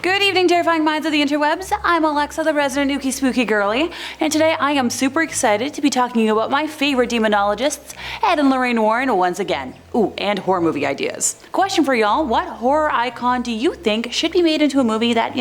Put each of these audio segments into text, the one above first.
Good evening, terrifying minds of the interwebs. I'm Alexa, the resident ooky spooky girly, and today I am super excited to be talking about my favorite demonologists, Ed and Lorraine Warren, once again. Ooh, and horror movie ideas. Question for y'all, what horror icon do you think should be made into a movie that,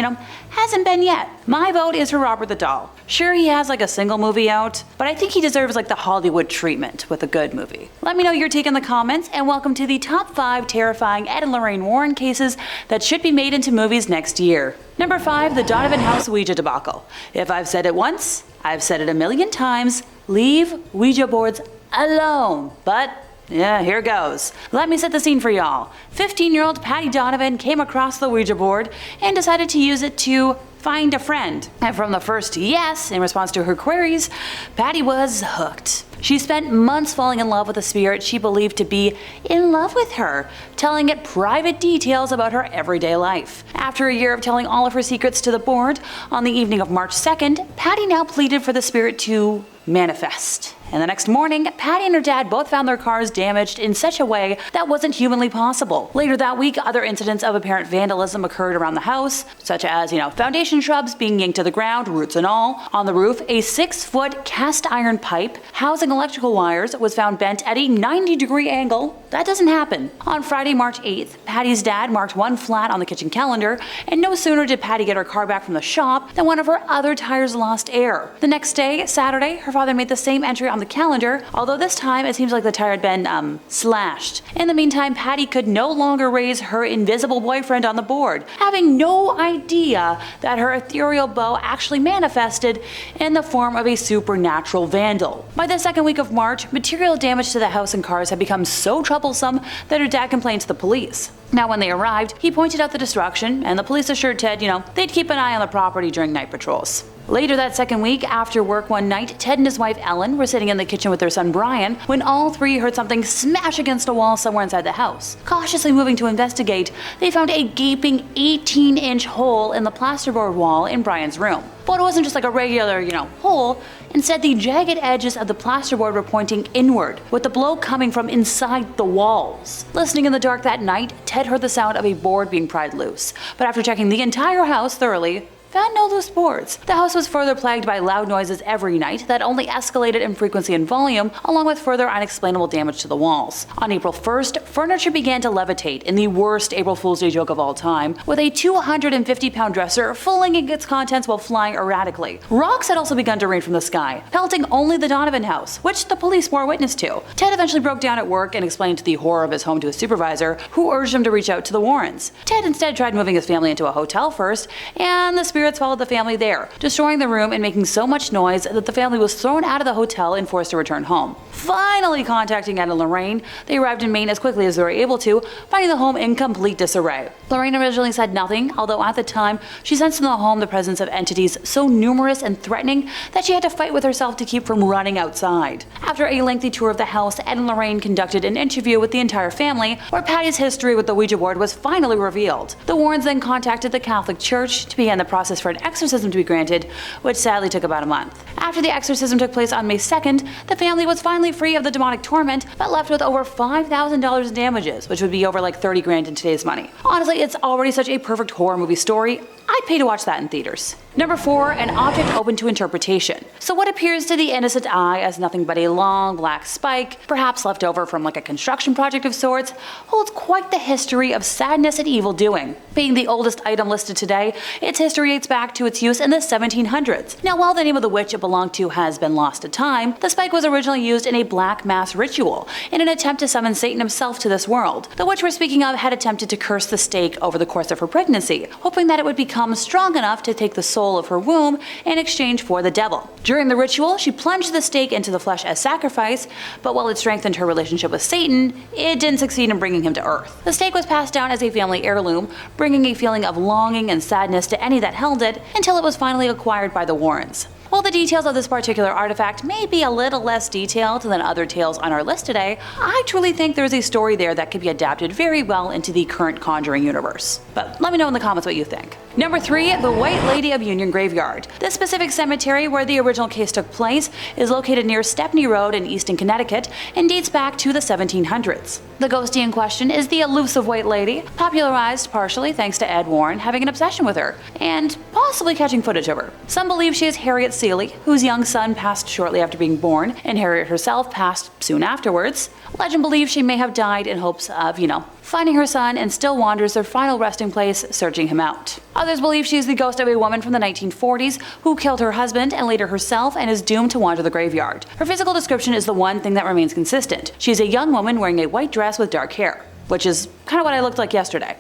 hasn't been yet? My vote is for Robert the Doll. Sure, he has like a single movie out, but I think he deserves like the Hollywood treatment with a good movie. Let me know your take in the comments, and welcome to the top 5 terrifying Ed and Lorraine Warren cases that should be made into movies next year. Number 5, the Donovan house Ouija debacle. If I've said it once, I've said it a million times. Leave Ouija boards alone. But yeah, here goes. Let me set the scene for y'all. 15-year-old Patty Donovan came across the Ouija board and decided to use it to find a friend. And from the first yes in response to her queries, Patty was hooked. She spent months falling in love with a spirit she believed to be in love with her, telling it private details about her everyday life. After a year of telling all of her secrets to the board, on the evening of March 2nd, Patty now pleaded for the spirit to manifest. And the next morning, Patty and her dad both found their cars damaged in such a way that wasn't humanly possible. Later that week, other incidents of apparent vandalism occurred around the house, such as, foundation shrubs being yanked to the ground, roots and all. On the roof, a 6-foot cast iron pipe housing electrical wires was found bent at a 90-degree angle. That doesn't happen. On Friday, March 8th, Patty's dad marked one flat on the kitchen calendar, and no sooner did Patty get her car back from the shop than one of her other tires lost air. The next day, Saturday, her father made the same entry on the calendar, although this time it seems like the tire had been, slashed. In the meantime, Patty could no longer raise her invisible boyfriend on the board, having no idea that her ethereal beau actually manifested in the form of a supernatural vandal. By the second week of March, material damage to the house and cars had become so troublesome that her dad complained to the police. Now when they arrived, he pointed out the destruction, and the police assured Ted, they'd keep an eye on the property during night patrols. Later that second week, after work one night, Ted and his wife Ellen were sitting in the kitchen with their son Brian when all three heard something smash against a wall somewhere inside the house. Cautiously moving to investigate, they found a gaping 18-inch hole in the plasterboard wall in Brian's room. But it wasn't just like a regular, hole. Instead, the jagged edges of the plasterboard were pointing inward, with the blow coming from inside the walls. Listening in the dark that night, Ted heard the sound of a board being pried loose. But after checking the entire house thoroughly, found no loose boards. The house was further plagued by loud noises every night that only escalated in frequency and volume, along with further unexplainable damage to the walls. On April 1st, furniture began to levitate in the worst April Fool's Day joke of all time, with a 250-pound dresser flinging its contents while flying erratically. Rocks had also begun to rain from the sky, pelting only the Donovan house, which the police bore witness to. Ted eventually broke down at work and explained the horror of his home to his supervisor, who urged him to reach out to the Warrens. Ted instead tried moving his family into a hotel first, and the spirits followed the family there, destroying the room and making so much noise that the family was thrown out of the hotel and forced to return home. Finally contacting Ed and Lorraine, they arrived in Maine as quickly as they were able to, finding the home in complete disarray. Lorraine originally said nothing, although at the time, she sensed in the home the presence of entities so numerous and threatening that she had to fight with herself to keep from running outside. After a lengthy tour of the house, Ed and Lorraine conducted an interview with the entire family, where Patty's history with the Ouija board was finally revealed. The Warrens then contacted the Catholic Church to begin the process for an exorcism to be granted, which sadly took about a month. After the exorcism took place on May 2nd, the family was finally free of the demonic torment, but left with over $5,000 in damages, which would be over like 30 grand in today's money. Honestly, it's already such a perfect horror movie story. I'd pay to watch that in theaters. Number 4, an object open to interpretation. So what appears to the innocent eye as nothing but a long black spike, perhaps left over from like a construction project of sorts, holds quite the history of sadness and evil doing. Being the oldest item listed today, its history dates back to its use in the 1700s. Now, while the name of the witch it belonged to has been lost to time, the spike was originally used in a black mass ritual in an attempt to summon Satan himself to this world. The witch we're speaking of had attempted to curse the stake over the course of her pregnancy, hoping that it would become strong enough to take the soul of her womb in exchange for the devil. During the ritual, she plunged the stake into the flesh as sacrifice, but while it strengthened her relationship with Satan, it didn't succeed in bringing him to earth. The stake was passed down as a family heirloom, bringing a feeling of longing and sadness to any that held it, until it was finally acquired by the Warrens. While the details of this particular artifact may be a little less detailed than other tales on our list today, I truly think there's a story there that could be adapted very well into the current Conjuring universe. But let me know in the comments what you think. Number 3. The White Lady of Union Graveyard. This specific cemetery where the original case took place is located near Stepney Road in Easton, Connecticut, and dates back to the 1700s. The ghostie in question is the elusive White Lady, popularized partially thanks to Ed Warren having an obsession with her, and possibly catching footage of her. Some believe she is Harriet Seeley, whose young son passed shortly after being born, and Harriet herself passed soon afterwards. Legend believes she may have died in hopes of, finding her son, and still wanders their final resting place, searching him out. Others believe she is the ghost of a woman from the 1940s who killed her husband and later herself and is doomed to wander the graveyard. Her physical description is the one thing that remains consistent. She is a young woman wearing a white dress with dark hair, which is kind of what I looked like yesterday.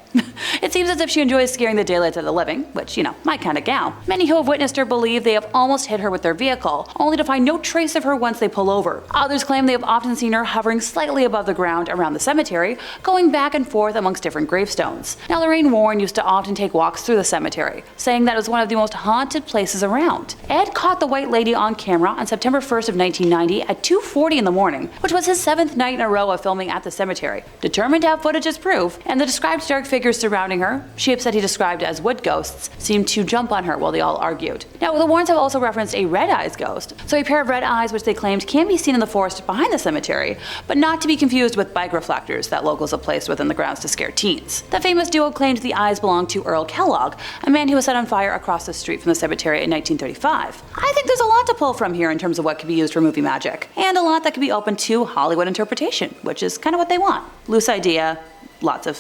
It seems as if she enjoys scaring the daylights out of the living, which, my kind of gal. Many who have witnessed her believe they have almost hit her with their vehicle, only to find no trace of her once they pull over. Others claim they have often seen her hovering slightly above the ground around the cemetery, going back and forth amongst different gravestones. Now, Lorraine Warren used to often take walks through the cemetery, saying that it was one of the most haunted places around. Ed caught the White Lady on camera on September 1st of 1990 at 2:40 in the morning, which was his 7th night in a row of filming at the cemetery, determined to have footage as proof, and the described dark figures surrounding her, she said he described as wood ghosts, seemed to jump on her while they all argued. Now, the Warrens have also referenced a red eyes ghost, so a pair of red eyes which they claimed can be seen in the forest behind the cemetery, but not to be confused with bike reflectors that locals have placed within the grounds to scare teens. The famous duo claimed the eyes belonged to Earl Kellogg, a man who was set on fire across the street from the cemetery in 1935. I think there's a lot to pull from here in terms of what could be used for movie magic, and a lot that could be open to Hollywood interpretation, which is kind of what they want. Loose idea, lots of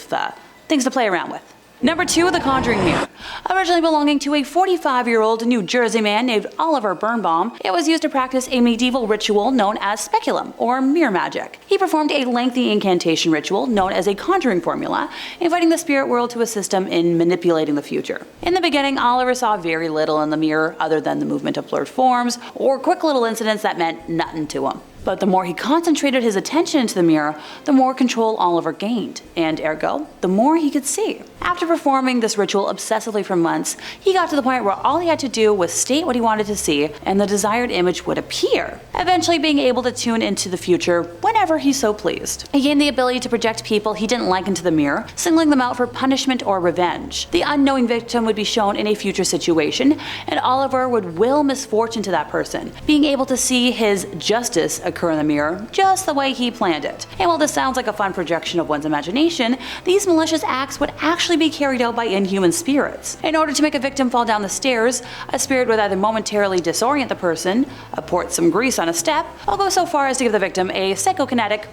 things to play around with. Number 2. The Conjuring Mirror. Originally belonging to a 45-year-old New Jersey man named Oliver Birnbaum, it was used to practice a medieval ritual known as speculum, or mirror magic. He performed a lengthy incantation ritual known as a conjuring formula, inviting the spirit world to assist him in manipulating the future. In the beginning, Oliver saw very little in the mirror other than the movement of blurred forms, or quick little incidents that meant nothing to him. But the more he concentrated his attention into the mirror, the more control Oliver gained, and ergo, the more he could see. After performing this ritual obsessively for months, he got to the point where all he had to do was state what he wanted to see, and the desired image would appear, eventually being able to tune into the future whenever he so pleased. He gained the ability to project people he didn't like into the mirror, singling them out for punishment or revenge. The unknowing victim would be shown in a future situation, and Oliver would will misfortune to that person, being able to see his justice occur in the mirror just the way he planned it. And while this sounds like a fun projection of one's imagination, these malicious acts would actually be carried out by inhuman spirits. In order to make a victim fall down the stairs, a spirit would either momentarily disorient the person, pour some grease on a step, or go so far as to give the victim a psychokinetic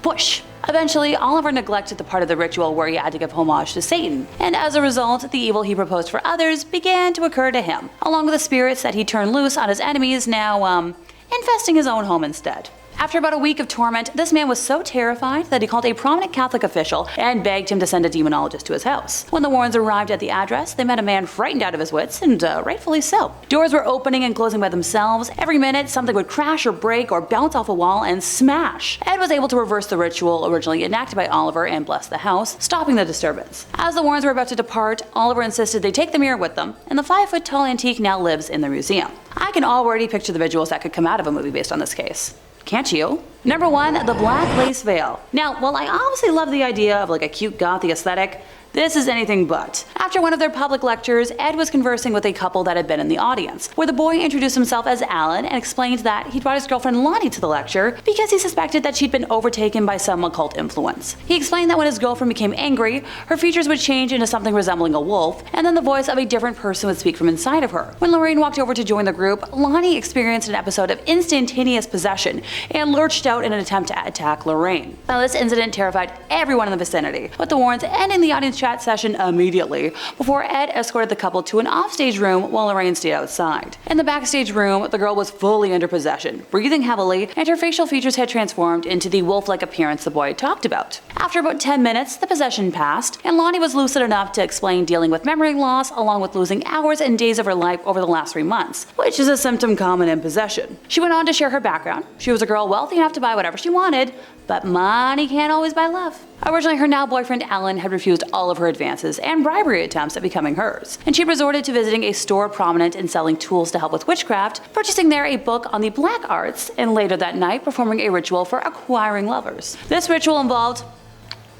push. Eventually, Oliver neglected the part of the ritual where he had to give homage to Satan, and as a result, the evil he proposed for others began to occur to him, along with the spirits that he turned loose on his enemies, now, infesting his own home instead. After about a week of torment, this man was so terrified that he called a prominent Catholic official and begged him to send a demonologist to his house. When the Warrens arrived at the address, they met a man frightened out of his wits, and rightfully so. Doors were opening and closing by themselves. Every minute, something would crash or break or bounce off a wall and smash. Ed was able to reverse the ritual originally enacted by Oliver and bless the house, stopping the disturbance. As the Warrens were about to depart, Oliver insisted they take the mirror with them, and the 5-foot-tall antique now lives in the museum. I can already picture the visuals that could come out of a movie based on this case. Can't you? Number 1. The Black Lace Veil. Now, while I obviously love the idea of like a cute gothy aesthetic, this is anything but. After one of their public lectures, Ed was conversing with a couple that had been in the audience, where the boy introduced himself as Alan and explained that he'd brought his girlfriend Lonnie to the lecture because he suspected that she'd been overtaken by some occult influence. He explained that when his girlfriend became angry, her features would change into something resembling a wolf, and then the voice of a different person would speak from inside of her. When Lorraine walked over to join the group, Lonnie experienced an episode of instantaneous possession and lurched out in an attempt to attack Lorraine. Now, this incident terrified everyone in the vicinity, with the Warrens ending the audience chat session immediately, before Ed escorted the couple to an offstage room while Lorraine stayed outside. In the backstage room, the girl was fully under possession, breathing heavily, and her facial features had transformed into the wolf-like appearance the boy had talked about. After about 10 minutes, the possession passed, and Lonnie was lucid enough to explain dealing with memory loss along with losing hours and days of her life over the last 3 months, which is a symptom common in possession. She went on to share her background. She was a girl wealthy enough to buy whatever she wanted, but money can't always buy love. Originally, her now boyfriend Alan had refused all of her advances and bribery attempts at becoming hers, and she resorted to visiting a store prominent in selling tools to help with witchcraft, purchasing there a book on the black arts, and later that night performing a ritual for acquiring lovers. This ritual involved,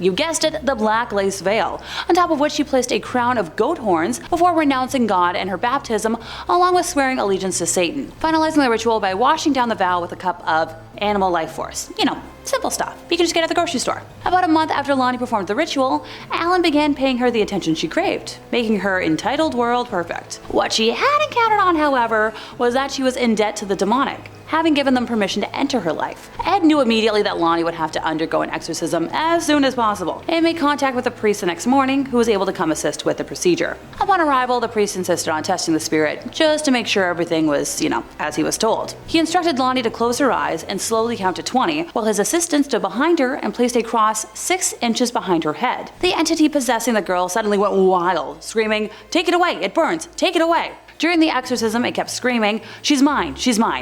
you guessed it, the black lace veil, on top of which she placed a crown of goat horns before renouncing God and her baptism, along with swearing allegiance to Satan, finalizing the ritual by washing down the vow with a cup of animal life force. You know, simple stuff you can just get at the grocery store. About a month after Lonnie performed the ritual, Alan began paying her the attention she craved, making her entitled world perfect. What she hadn't counted on, however, was that she was in debt to the demonic, having given them permission to enter her life. Ed knew immediately that Lonnie would have to undergo an exorcism as soon as possible, and made contact with a priest the next morning who was able to come assist with the procedure. Upon arrival, the priest insisted on testing the spirit just to make sure everything was, as he was told. He instructed Lonnie to close her eyes and slowly count to 20, while his assistant stood behind her and placed a cross 6 inches behind her head. The entity possessing the girl suddenly went wild, screaming, "Take it away, it burns, take it away." During the exorcism, it kept screaming, she's mine,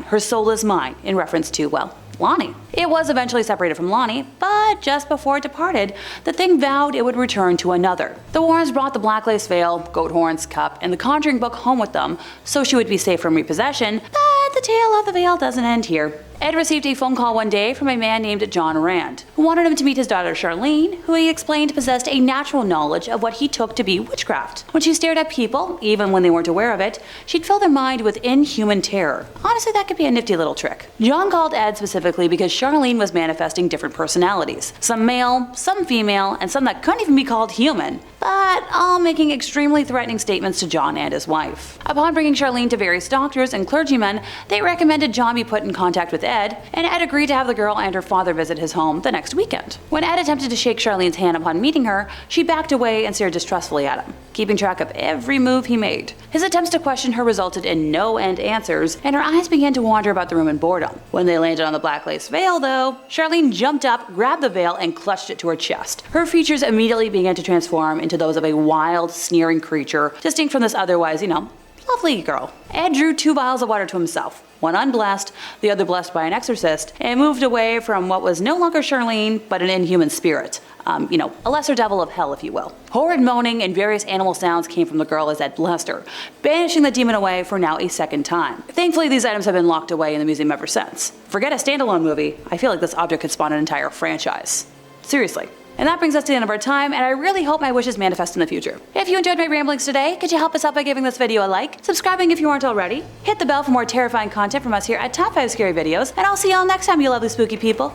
her soul is mine," in reference to, well, Lonnie. It was eventually separated from Lonnie, but just before it departed, the thing vowed it would return to another. The Warrens brought the black lace veil, goat horns, cup, and the Conjuring book home with them, so she would be safe from repossession, but the tale of the veil doesn't end here. Ed received a phone call one day from a man named John Rand, who wanted him to meet his daughter Charlene, who he explained possessed a natural knowledge of what he took to be witchcraft. When she stared at people, even when they weren't aware of it, she'd fill their mind with inhuman terror. Honestly, that could be a nifty little trick. John called Ed specifically because Charlene was manifesting different personalities, some male, some female, and some that couldn't even be called human, but all making extremely threatening statements to John and his wife. Upon bringing Charlene to various doctors and clergymen, they recommended John be put in contact with Ed, and Ed agreed to have the girl and her father visit his home the next weekend. When Ed attempted to shake Charlene's hand upon meeting her, she backed away and stared distrustfully at him, keeping track of every move he made. His attempts to question her resulted in no-end answers, and her eyes began to wander about the room in boredom. When they landed on the black lace veil, though, Charlene jumped up, grabbed the veil, and clutched it to her chest. Her features immediately began to transform into those of a wild, sneering creature, distinct from this otherwise, lovely girl. Ed drew 2 vials of water to himself, one unblessed, the other blessed by an exorcist, and moved away from what was no longer Charlene, but an inhuman spirit. A lesser devil of hell, if you will. Horrid moaning and various animal sounds came from the girl as Ed blessed her, banishing the demon away for now a second time. Thankfully, these items have been locked away in the museum ever since. Forget a standalone movie, I feel like this object could spawn an entire franchise. Seriously. And that brings us to the end of our time, and I really hope my wishes manifest in the future. If you enjoyed my ramblings today, could you help us out by giving this video a like, subscribing if you aren't already, hit the bell for more terrifying content from us here at Top 5 Scary Videos, and I'll see y'all next time, you lovely spooky people.